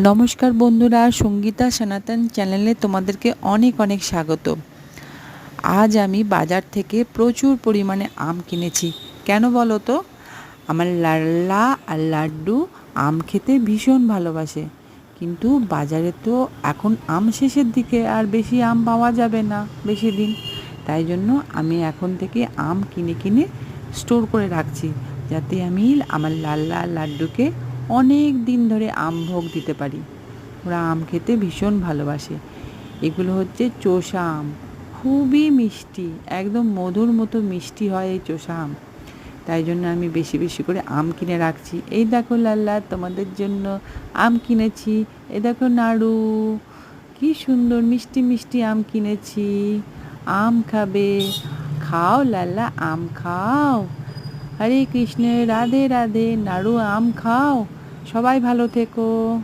নমস্কার বন্ধুরা, সঙ্গীতা সনাতন চ্যানেলে তোমাদেরকে অনেক অনেক স্বাগত। আজ আমি বাজার থেকে প্রচুর পরিমাণে আম কিনেছি। কেন বলো তো? আমার লাল্লা আর লাড্ডু আম খেতে ভীষণ ভালোবাসে, কিন্তু বাজারে তো এখন আম শেষের দিকে, আর বেশি আম পাওয়া যাবে না বেশি দিন। তাই জন্য আমি এখন থেকে আম কিনে কিনে স্টোর করে রাখছি, যাতে আমি আমার লাল্লা আর লাড্ডুকে অনেক দিন ধরে আম ভোগ দিতে পারি। ওরা আম খেতে ভীষণ ভালোবাসে। এগুলো হচ্ছে চোষা আম, খুবই মিষ্টি, একদম মধুর মতো মিষ্টি হয় এই চোষা আম। তাই জন্য আমি বেশি বেশি করে আম কিনে রাখছি। এই দেখো লাল্লা, তোমাদের জন্য আম কিনেছি। এই দেখো নাড়ু, কি সুন্দর মিষ্টি মিষ্টি আম কিনেছি। আম খাবে? খাও লাল্লা, আম খাও। হরে কৃষ্ণ, রাধে রাধে। নাড়ু, আম খাও। সবাই ভালো থেকো।